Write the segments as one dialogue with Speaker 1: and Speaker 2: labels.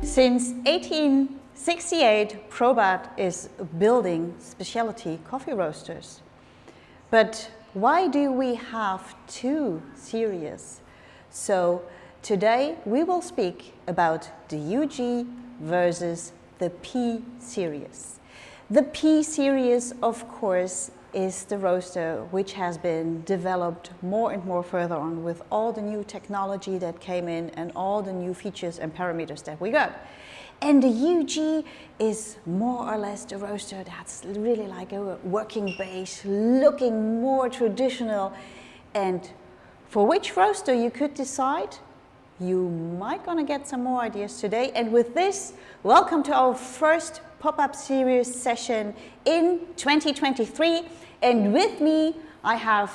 Speaker 1: Since 1868, Probat is building specialty coffee roasters. But why do we have two series? So today we will speak about the UG versus the P series. The P series, of course, is the roaster which has been developed more and more further on with all the new technology that came in and all the new features and parameters that we got. And the UG is more or less the roaster that's really like a working base, looking more traditional. And for which roaster you could decide, you might gonna get some more ideas today. And with this, welcome to our first pop-up series session in 2023. And with me, I have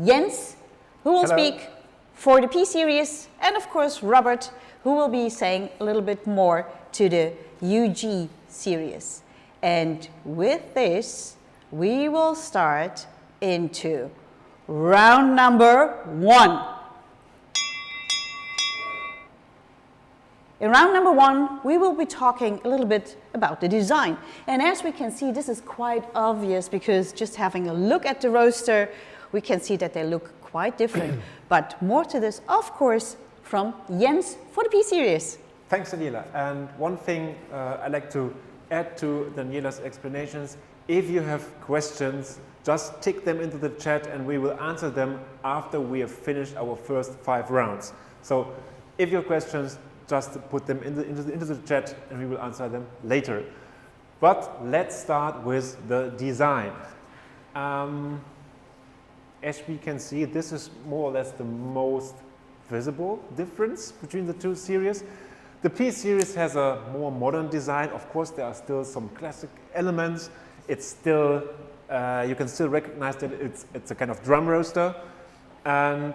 Speaker 1: Jens, who will speak for the P series, and of course, Robert, who will be saying a little bit more to the UG series. And with this, we will start into round number 1. In round number 1, we will be talking a little bit about the design. And as we can see, this is quite obvious because just having a look at the roaster, we can see that they look quite different. But more to this, of course, from Jens for the P series.
Speaker 2: Thanks, Daniela. And one thing I'd like to add to Daniela's explanations, if you have questions, just tick them into the chat and we will answer them after we have finished our first 5 rounds. So if you have questions, just put them into the chat and we will answer them later. But let's start with the design. As we can see, this is more or less the most visible difference between the two series. The P series has a more modern design. Of course, there are still some classic elements. It's still, you can still recognize that it's a kind of drum roaster. And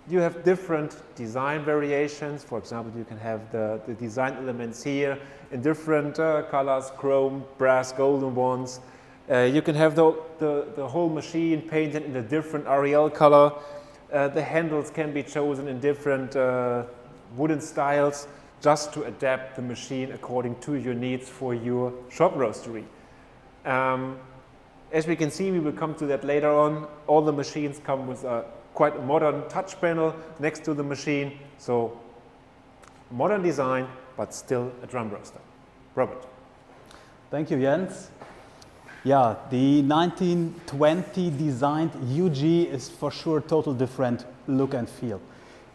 Speaker 2: you have different design variations. For example, you can have the design elements here in different colors, chrome, brass, golden ones. You can have the whole machine painted in a different Ariel color. The handles can be chosen in different wooden styles just to adapt the machine according to your needs for your shop roastery. As we can see, we will come to that later on. All the machines come with quite a modern touch panel next to the machine. So modern design, but still a drum roaster. Robert.
Speaker 3: Thank you, Jens. Yeah, the 1920 designed UG is for sure a total different look and feel.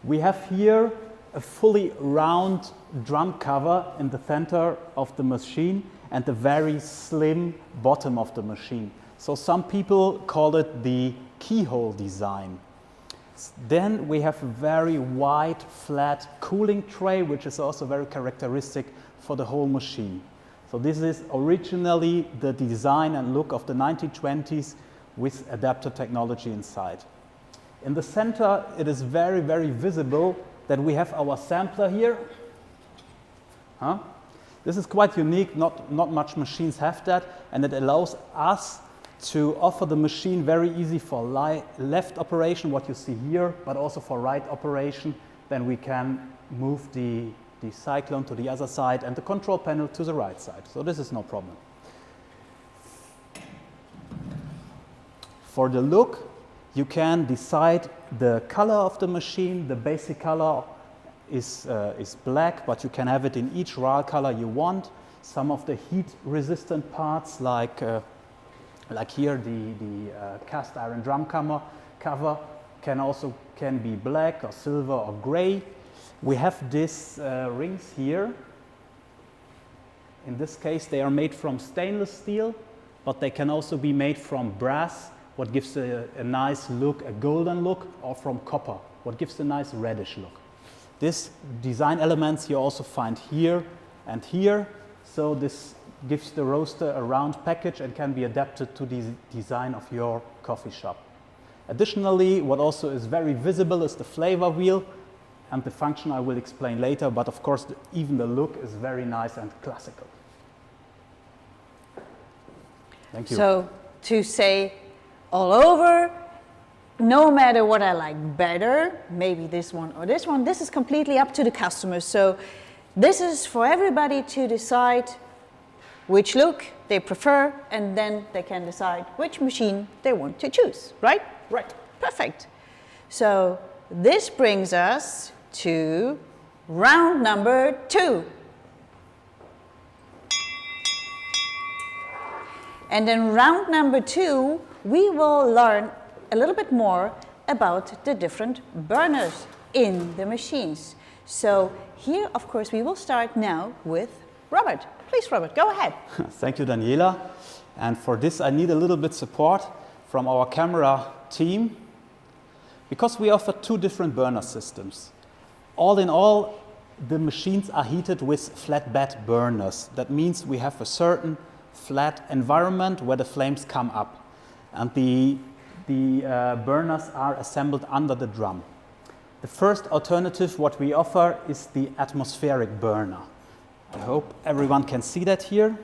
Speaker 3: We have here a fully round drum cover in the center of the machine and a very slim bottom of the machine. So some people call it the keyhole design. Then we have a very wide, flat cooling tray, which is also very characteristic for the whole machine. So this is originally the design and look of the 1920s with adapter technology inside. In the center, it is very, very visible that we have our sampler here. This is quite unique, not much machines have that, and it allows us to offer the machine very easy for left operation, what you see here, but also for right operation. Then we can move the cyclone to the other side and the control panel to the right side. So this is no problem. For the look, you can decide the color of the machine. The basic color is black, but you can have it in each RAL color you want. Some of the heat resistant parts like here the cast iron drum cover can be black or silver or gray. We have these rings here. In this case, they are made from stainless steel, but they can also be made from brass what gives a nice look, a golden look, or from copper, what gives a nice reddish look. These design elements you also find here and here, so this gives the roaster a round package and can be adapted to the design of your coffee shop. Additionally, what also is very visible is the flavor wheel, and the function I will explain later, but of course even the look is very nice and classical. Thank you.
Speaker 1: So to say all over, no matter what I like better, maybe this one or this one, this is completely up to the customer. So this is for everybody to decide which look they prefer, and then they can decide which machine they want to choose, right?
Speaker 3: Right.
Speaker 1: Perfect. So this brings us to round number 2. And in round number 2, we will learn a little bit more about the different burners in the machines. So here, of course, we will start now with Robert. Please, Robert, go ahead.
Speaker 3: Thank you, Daniela. And for this, I need a little bit support from our camera team, because we offer 2 different burner systems. All in all, the machines are heated with flatbed burners. That means we have a certain flat environment where the flames come up, and the burners are assembled under the drum. The first alternative what we offer is the atmospheric burner. I hope everyone can see that here.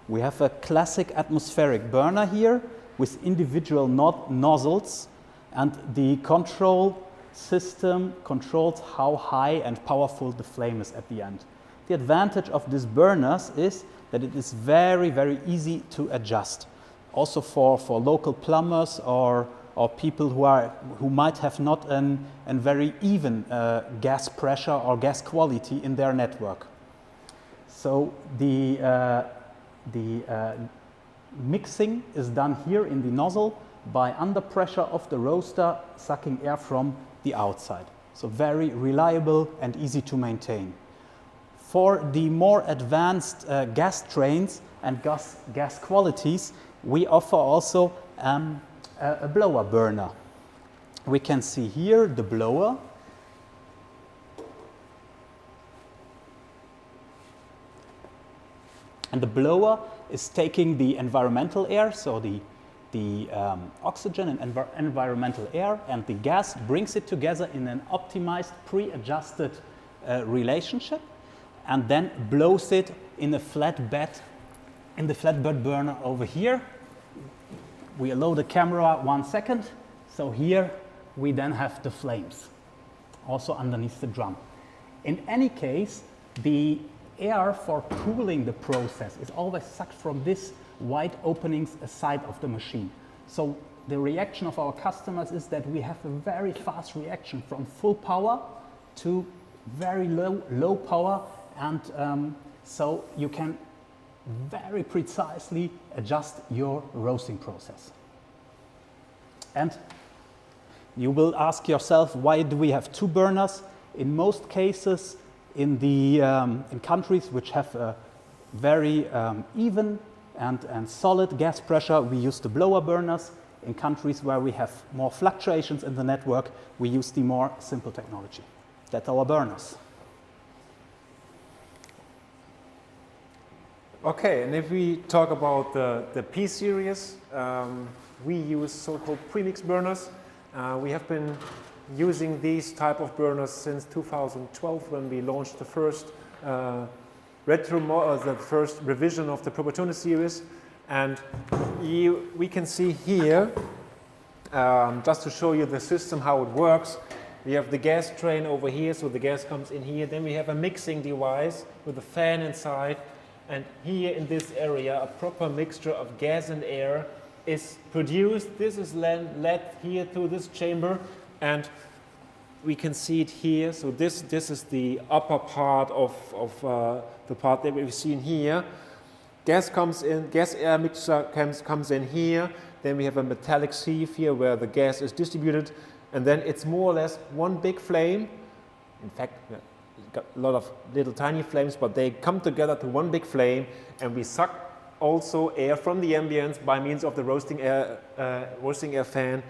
Speaker 3: We have a classic atmospheric burner here with individual nozzles, and the control system controls how high and powerful the flame is at the end. The advantage of these burners is that it is very, very easy to adjust. Also for local plumbers or people who might have not a very even gas pressure or gas quality in their network. So the mixing is done here in the nozzle by under pressure of the roaster sucking air from the outside. So very reliable and easy to maintain. For the more advanced gas trains and gas qualities, we offer also a blower burner. We can see here the blower. And the blower is taking the environmental air, so the oxygen and environmental air, and the gas brings it together in an optimized, pre-adjusted relationship, and then blows it in the flatbed burner over here. We allow the camera 1 second. So here we then have the flames, also underneath the drum. In any case, the air for cooling the process is always sucked from this wide openings aside of the machine. So the reaction of our customers is that we have a very fast reaction from full power to very low power, and so you can very precisely adjust your roasting process. And you will ask yourself, why do we have 2 burners? In most cases, in countries which have a very even and solid gas pressure, we use the blower burners. In countries where we have more fluctuations in the network, we use the more simple technology. That's our burners.
Speaker 2: Okay, and if we talk about the P series, we use so-called premix burners. We have been using these type of burners since 2012, when we launched the first the first revision of the Probatone series. And we can see here, just to show you the system, how it works. We have the gas train over here, so the gas comes in here. Then we have a mixing device with a fan inside. And here in this area, a proper mixture of gas and air is produced. This is led here to this chamber, and we can see it here. So this is the upper part of the part that we've seen here. Gas comes in, gas air mixture comes in here. Then we have a metallic sieve here where the gas is distributed, and then it's more or less one big flame. In fact, got a lot of little tiny flames, but they come together to one big flame, and we suck also air from the ambience by means of the roasting air fan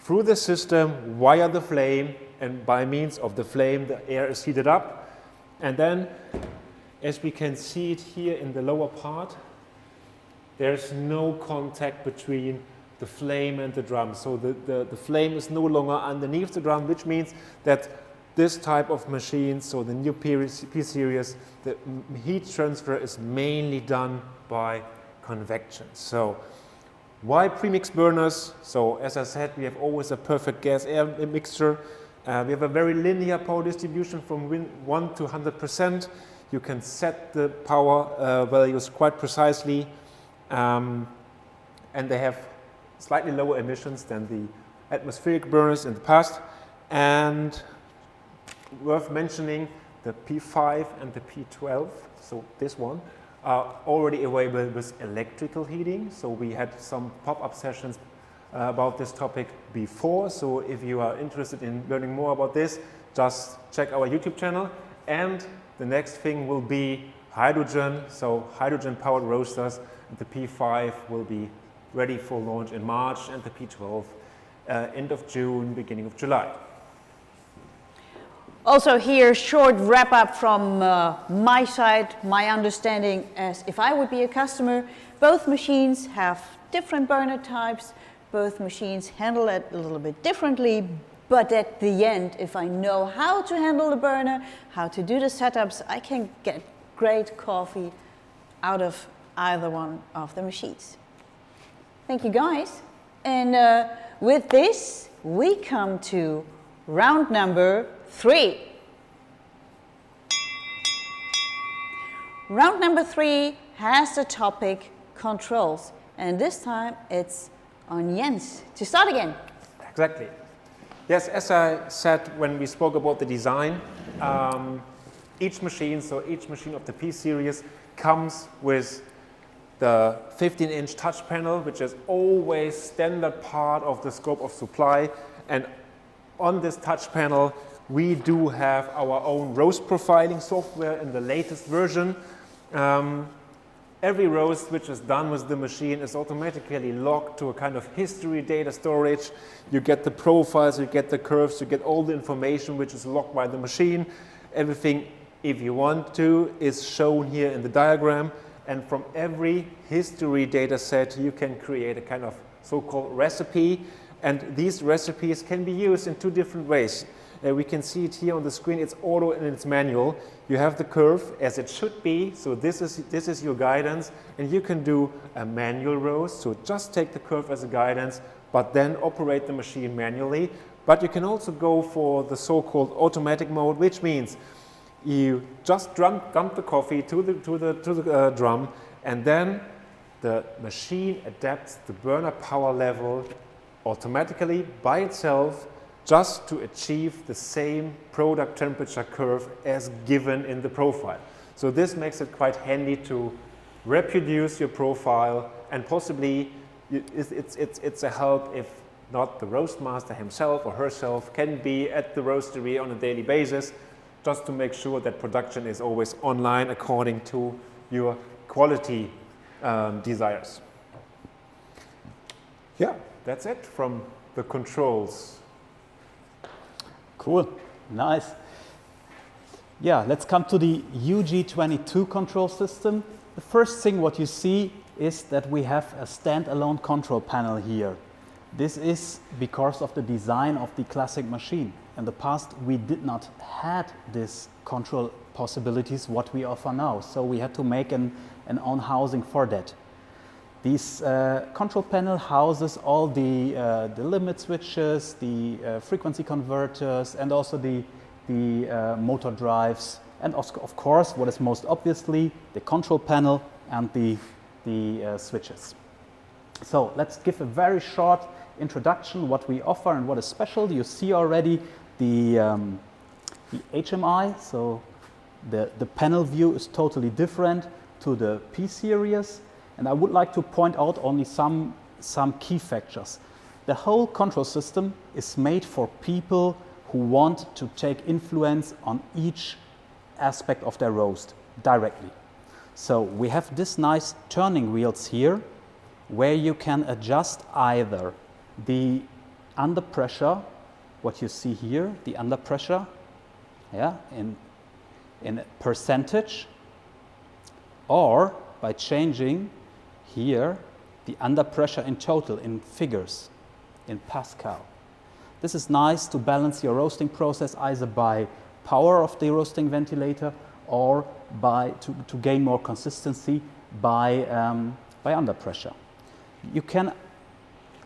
Speaker 2: through the system via the flame, and by means of the flame the air is heated up. And then, as we can see it here in the lower part, there's no contact between the flame and the drum. So the flame is no longer underneath the drum, which means that this type of machine, so the new P-Series, the heat transfer is mainly done by convection. So why premix burners? So as I said, we have always a perfect gas-air mixture. We have a very linear power distribution from 1 to 100%. You can set the power values quite precisely, and they have slightly lower emissions than the atmospheric burners in the past. And worth mentioning, the P5 and the P12, so this one, are already available with electrical heating. So we had some pop-up sessions about this topic before. So if you are interested in learning more about this, just check our YouTube channel. And the next thing will be hydrogen, so hydrogen-powered roasters. And the P5 will be ready for launch in March, and the P12 end of June, beginning of July.
Speaker 1: Also here, short wrap up from my side. My understanding as if I would be a customer, both machines have different burner types, both machines handle it a little bit differently, but at the end, if I know how to handle the burner, how to do the setups, I can get great coffee out of either one of the machines. Thank you guys. And with this, we come to round number 3. Round number 3 has the topic controls. And this time it's on Jens to start again.
Speaker 2: Exactly. Yes, as I said when we spoke about the design, each machine of the P-Series comes with the 15-inch touch panel, which is always standard part of the scope of supply. And on this touch panel, we do have our own roast profiling software in the latest version. Every roast which is done with the machine is automatically logged to a kind of history data storage. You get the profiles, you get the curves, you get all the information which is logged by the machine. Everything, if you want to, is shown here in the diagram. And from every history data set, you can create a kind of so-called recipe. And these recipes can be used in 2 different ways. We can see it here on the screen. It's auto and it's manual. You have the curve as it should be. So this is your guidance. And you can do a manual roast. So just take the curve as a guidance, but then operate the machine manually. But you can also go for the so-called automatic mode, which means you just dump the coffee to the drum, and then the machine adapts the burner power level automatically by itself, just to achieve the same product temperature curve as given in the profile. So this makes it quite handy to reproduce your profile, and possibly it's a help if not the roast master himself or herself can be at the roastery on a daily basis, just to make sure that production is always online according to your quality desires. Yeah, that's it from the controls.
Speaker 3: Cool, nice. Yeah, let's come to the UG22 control system. The first thing what you see is that we have a standalone control panel here. This is because of the design of the classic machine. In the past, we did not had this control possibilities what we offer now. So we had to make an own housing for that. This control panel houses all the limit switches, the frequency converters, and also the motor drives, and of course, what is most obviously, the control panel and the switches. So let's give a very short introduction what we offer and what is special. You see already the HMI, so the panel view is totally different to the P-Series. And I would like to point out only some key factors. The whole control system is made for people who want to take influence on each aspect of their roast directly. So we have this nice turning wheels here where you can adjust either the under pressure, what you see here, the under pressure, yeah, in a percentage, or by changing here the under pressure in total in figures, in Pascal. This is nice to balance your roasting process either by power of the roasting ventilator or by to gain more consistency by under pressure. You can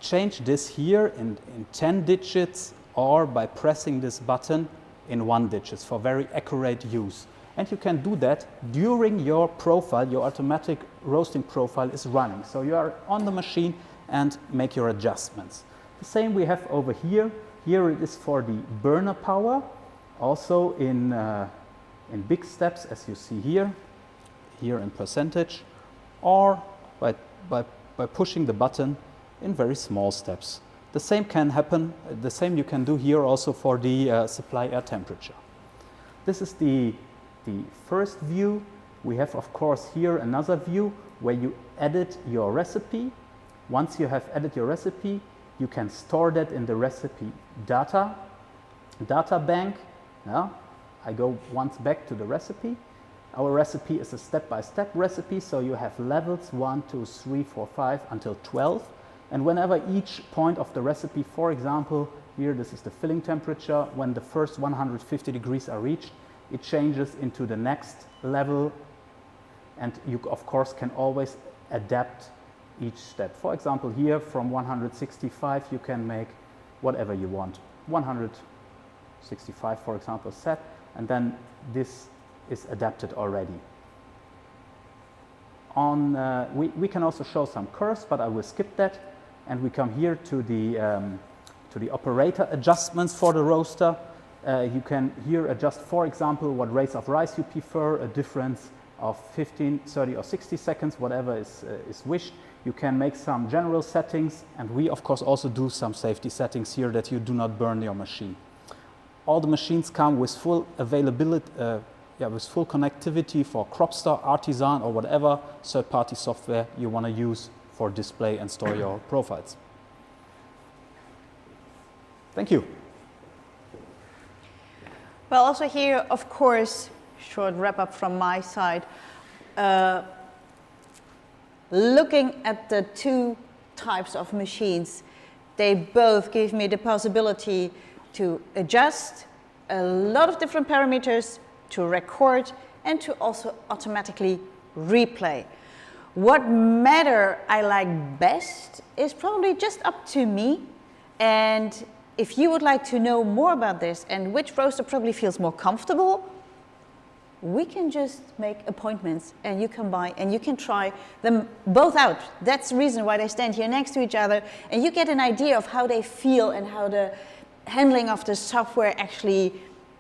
Speaker 3: change this here in 10 digits or by pressing this button in 1 digits for very accurate use. And you can do that during your profile, your automatic roasting profile is running. So you are on the machine and make your adjustments. The same we have over here. Here it is for the burner power, also in big steps as you see here in percentage, or by pushing the button in very small steps. The same can happen, the same you can do here also for the supply air temperature. This is the first view. We have of course here another view where you edit your recipe. Once you have added your recipe, you can store that in the recipe data bank. Now, I go once back to the recipe. Our recipe is a step-by-step recipe, so you have levels 1, 2, 3, 4, 5 until 12. And whenever each point of the recipe, for example, here this is the filling temperature, when the first 150 degrees are reached, it changes into the next level, and you of course can always adapt each step. For example, here from 165 you can make whatever you want. 165 for example set, and then this is adapted already. We can also show some curves, but I will skip that, and we come here to the operator adjustments for the roaster. You can here adjust, for example, what rates of rise you prefer, a difference of 15, 30 or 60 seconds, whatever is wished. You can make some general settings, and we of course also do some safety settings here that you do not burn your machine. All the machines come with full availability, with full connectivity for Cropstar, Artisan or whatever third-party software you want to use for display and store your profiles. Thank you.
Speaker 1: Well, also here, of course, short wrap-up from my side. Looking at the two types of machines, they both give me the possibility to adjust a lot of different parameters, to record, and to also automatically replay. What matter I like best is probably just up to me. And if you would like to know more about this and which roaster probably feels more comfortable, we can just make appointments and you can buy and you can try them both out. That's the reason why they stand here next to each other, and you get an idea of how they feel and how the handling of the software actually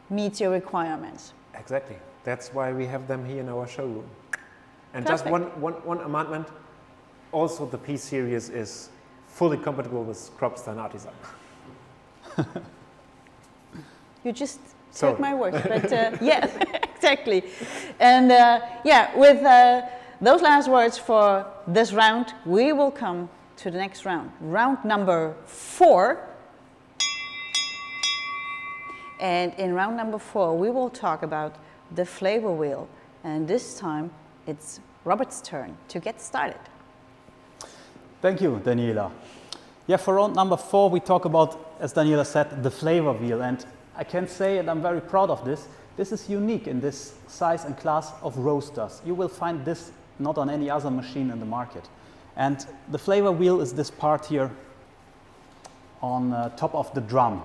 Speaker 1: meets your requirements.
Speaker 2: Exactly. That's why we have them here in our showroom. And
Speaker 1: Perfect.
Speaker 2: just one amendment. Also, the P series is fully compatible with Cropstar and Artisan.
Speaker 1: You just
Speaker 2: Sorry.
Speaker 1: take my word, but yeah, exactly. And with those last words for this round, we will come to the next round. Round number 4. And in round number 4, we will talk about the flavor wheel. And this time, it's Robert's turn to get started.
Speaker 3: Thank you, Daniela. Yeah, for round number 4, we talk about, as Daniela said, the flavor wheel. And I can say, and I'm very proud of this, this is unique in this size and class of roasters. You will find this not on any other machine in the market. And the flavor wheel is this part here on top of the drum.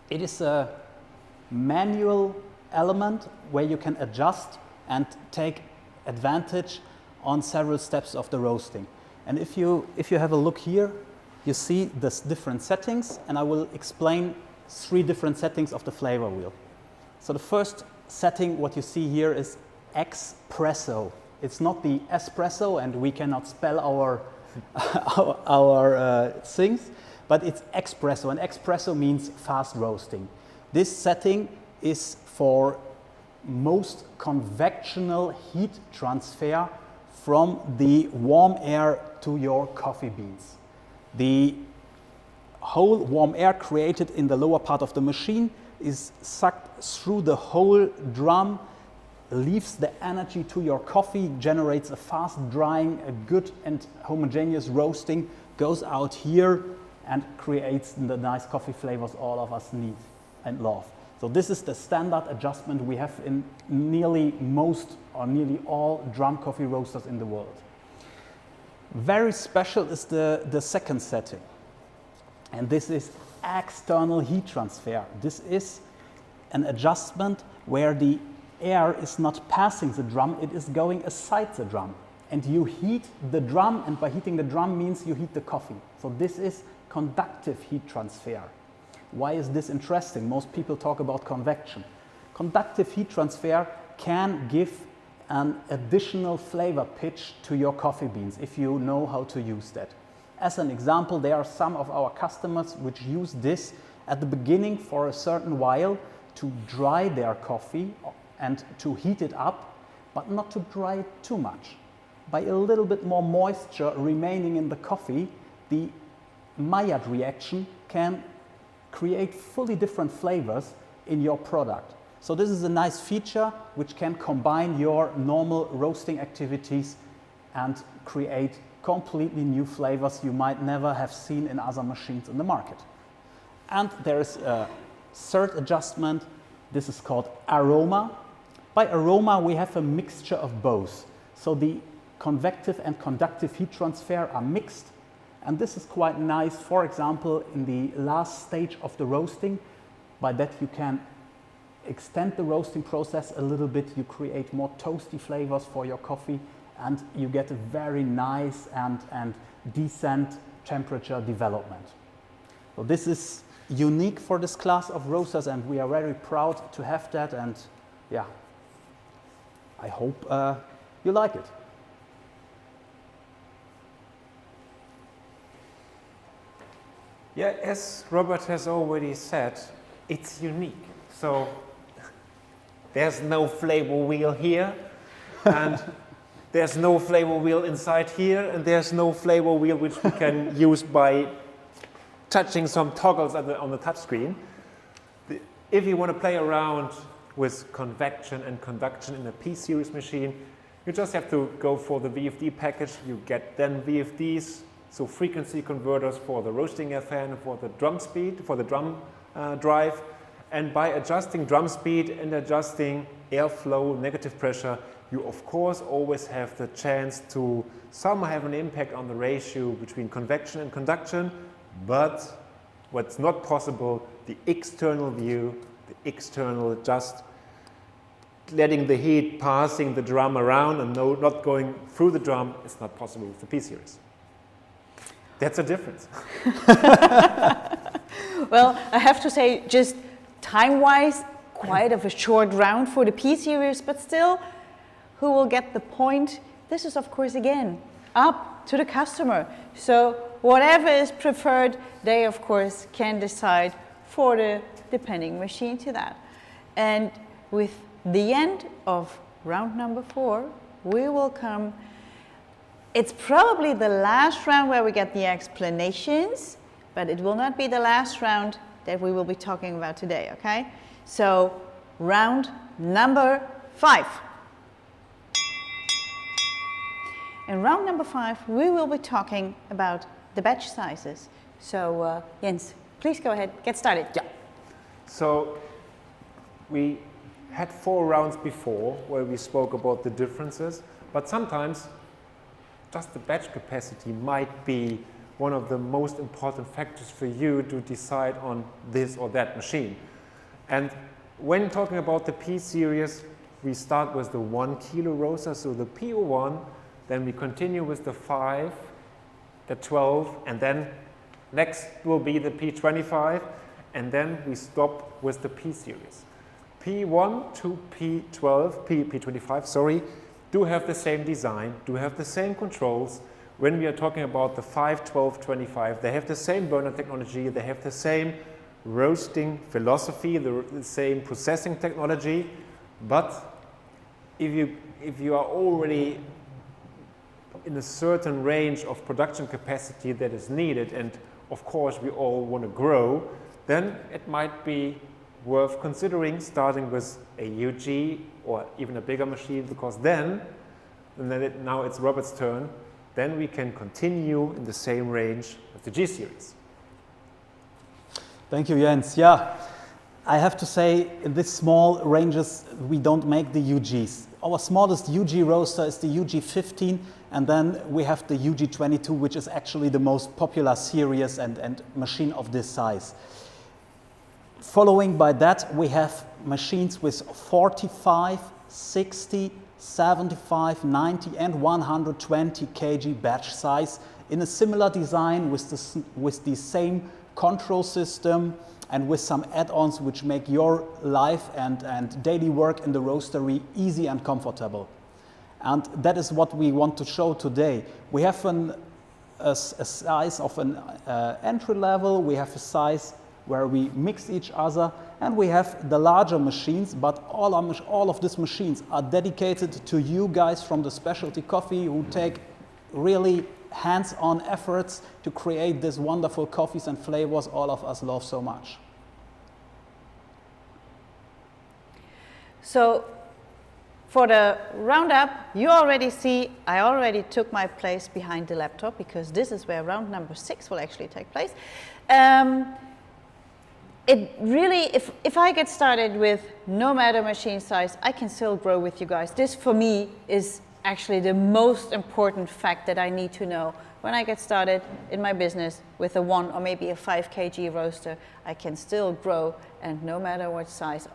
Speaker 3: It is a manual element where you can adjust and take advantage on several steps of the roasting. And if you have a look here, you see the different settings, and I will explain 3 different settings of the flavor wheel. So the first setting, what you see here, is espresso. It's not the espresso, and we cannot spell our things, but it's espresso, and espresso means fast roasting. This setting is for most convectional heat transfer from the warm air to your coffee beans. The whole warm air created in the lower part of the machine is sucked through the whole drum, leaves the energy to your coffee, generates a fast drying, a good and homogeneous roasting, goes out here and creates the nice coffee flavors all of us need and love. So this is the standard adjustment we have in nearly most or nearly all drum coffee roasters in the world. Very special is the second setting, and this is external heat transfer. This is an adjustment where the air is not passing the drum, it is going aside the drum. And you heat the drum, and by heating the drum means you heat the coffee. So this is conductive heat transfer. Why is this interesting? Most people talk about convection. Conductive heat transfer can give an additional flavor pitch to your coffee beans if you know how to use that. As an example, there are some of our customers which use this at the beginning for a certain while to dry their coffee and to heat it up, but not to dry it too much. By a little bit more moisture remaining in the coffee, the Maillard reaction can create fully different flavors in your product. So this is a nice feature which can combine your normal roasting activities and create completely new flavors you might never have seen in other machines in the market. And there is a third adjustment. This is called aroma. By aroma, we have a mixture of both. So the convective and conductive heat transfer are mixed. And this is quite nice, for example, in the last stage of the roasting. By that you can extend the roasting process a little bit. You create more toasty flavors for your coffee, and you get a very nice and decent temperature development. So this is unique for this class of roasters, and we are very proud to have that. And yeah, I hope you like it.
Speaker 2: Yeah, as Robert has already said, it's unique. So there's no flavor wheel here, and there's no flavor wheel inside here, and there's no flavor wheel which we can use by touching some toggles on the touch screen. If you want to play around with convection and conduction in a P-series machine, you just have to go for the VFD package. You get then VFDs, so frequency converters for the roasting air fan, for the drum speed, for the drum drive. And by adjusting drum speed and adjusting airflow, negative pressure, you of course always have the chance to somehow have an impact on the ratio between convection and conduction. But what's not possible, the external view, the external just letting the heat passing the drum around and not going through the drum is not possible with the P-series. That's a difference.
Speaker 1: Well, I have to say, just time-wise, quite of a short round for the P-series, but still, who will get the point? This is, of course, again, up to the customer. So whatever is preferred, they, of course, can decide for the depending machine to that. And with the end of round number 4, we will come. It's probably the last round where we get the explanations, but it will not be the last round that we will be talking about today, okay? So round number 5. In round number 5, we will be talking about the batch sizes. So Jens, please go ahead, get started.
Speaker 2: Yeah. So we had 4 rounds before where we spoke about the differences, but sometimes just the batch capacity might be one of the most important factors for you to decide on this or that machine. And when talking about the P-series, we start with the 1 kilo roaster, so the P01, then we continue with the 5, the 12, and then next will be the P25, and then we stop with the P-series. P1 to P12, P25, sorry, do have the same design, do have the same controls. When we are talking about the 5, 12, 25, they have the same burner technology, they have the same roasting philosophy, the same processing technology, But if you are already in a certain range of production capacity that is needed, and of course we all want to grow, then it might be worth considering starting with a UG or even a bigger machine, because then, now it's Robert's turn, then we can continue in the same range as the G series.
Speaker 3: Thank you, Jens. Yeah, I have to say, in these small ranges, we don't make the UGs. Our smallest UG roaster is the UG15, and then we have the UG22, which is actually the most popular series and machine of this size. Following by that, we have machines with 45, 60, 75, 90 and 120 kg batch size in a similar design with the same control system and with some add-ons which make your life and daily work in the roastery easy and comfortable. And that is what we want to show today. We have a size of an entry level, we have a size where we mix each other, and we have the larger machines, but all of these machines are dedicated to you guys from the specialty coffee who take really hands-on efforts to create these wonderful coffees and flavors all of us love so much.
Speaker 1: So for the roundup, you already see I already took my place behind the laptop, because this is where round number 6 will actually take place. It really, if I get started with no matter machine size, I can still grow with you guys. This for me is actually the most important fact that I need to know. When I get started in my business with a 1 or maybe a 5 kg roaster, I can still grow, and no matter what size,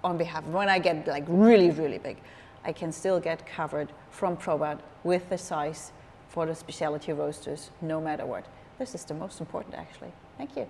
Speaker 1: on behalf of when I get like really, really big, I can still get covered from Probat with the size for the specialty roasters, no matter what. This is the most important actually. Thank you.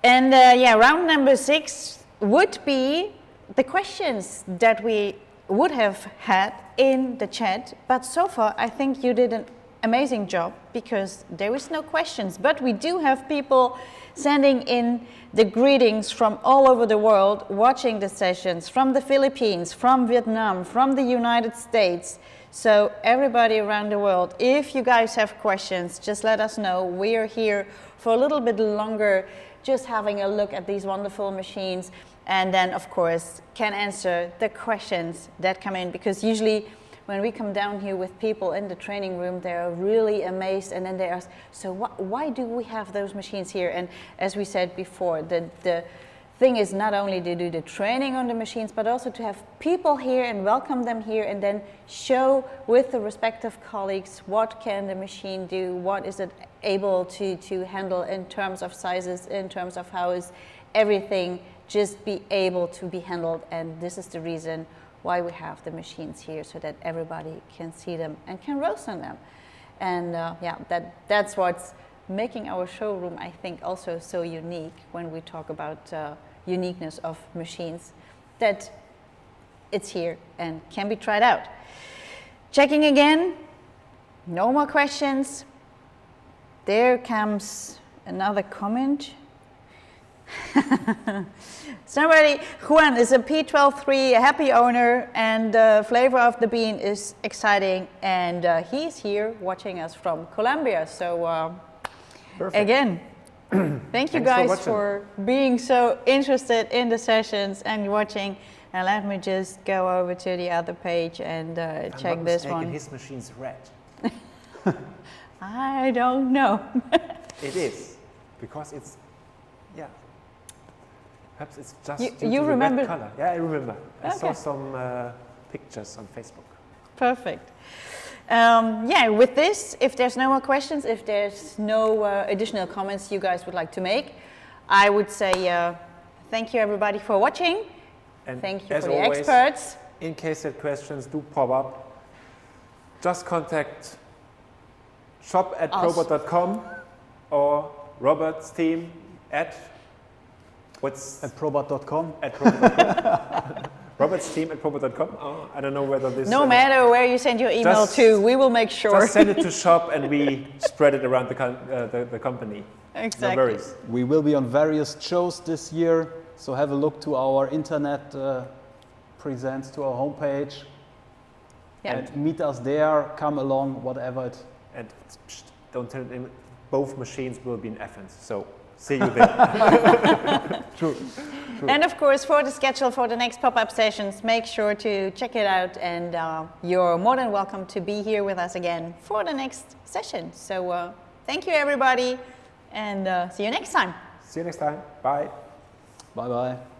Speaker 1: And yeah, round number 6 would be the questions that we would have had in the chat, but so far I think you did an amazing job, because there is no questions, but we do have people sending in the greetings from all over the world watching the sessions, from the Philippines, from Vietnam, from the United States. So everybody around the world, if you guys have questions, just let us know. We are here for a little bit longer, just having a look at these wonderful machines, and then of course can answer the questions that come in, because usually when we come down here with people in the training room, they're really amazed, and then they ask, so why do we have those machines here? And as we said before, the thing is not only to do the training on the machines, but also to have people here and welcome them here, and then show with the respective colleagues what can the machine do, what is it able to handle in terms of sizes, in terms of how is everything just be able to be handled. And this is the reason why we have the machines here, so that everybody can see them and can roast on them. And yeah, that's what's making our showroom, I think, also so unique when we talk about uniqueness of machines, that it's here and can be tried out. Checking again, no more questions. There comes another comment. Somebody, Juan is a P12-3, a happy owner, and the flavor of the bean is exciting, and he's here watching us from Colombia. So again, thank you guys for being so interested in the sessions and watching. And let me just go over to the other page and check this one.
Speaker 2: His machine's red.
Speaker 1: I don't know.
Speaker 2: It is, because it's, yeah. Perhaps it's just
Speaker 1: you
Speaker 2: due to
Speaker 1: remember?
Speaker 2: the red color. Yeah, I remember. I
Speaker 1: Okay.
Speaker 2: saw some pictures on Facebook.
Speaker 1: Perfect. Yeah, with this, if there's no more questions, if there's no additional comments you guys would like to make, I would say thank you everybody for watching.
Speaker 2: And
Speaker 1: thank you
Speaker 2: as
Speaker 1: for the
Speaker 2: always,
Speaker 1: experts.
Speaker 2: in case that questions do pop up, just contact shop@probot.com or Robert's team at
Speaker 3: probot.com.
Speaker 2: Robert's team at probot.com. Oh, I don't know whether this.
Speaker 1: No matter where you send your email to, we will make sure.
Speaker 2: Just send it to shop, and we spread it around the company.
Speaker 1: Exactly.
Speaker 2: No worries.
Speaker 3: We will be on various shows this year. So have a look to our internet presence, to our homepage.
Speaker 1: Yeah.
Speaker 3: And meet us there, come along, whatever it.
Speaker 2: And don't tell them, both machines will be in Athens. So see you there.
Speaker 3: True.
Speaker 1: And of course, for the schedule for the next pop-up sessions, make sure to check it out, and you're more than welcome to be here with us again for the next session. So thank you, everybody, and see you next time.
Speaker 2: See you next time. Bye.
Speaker 3: Bye-bye.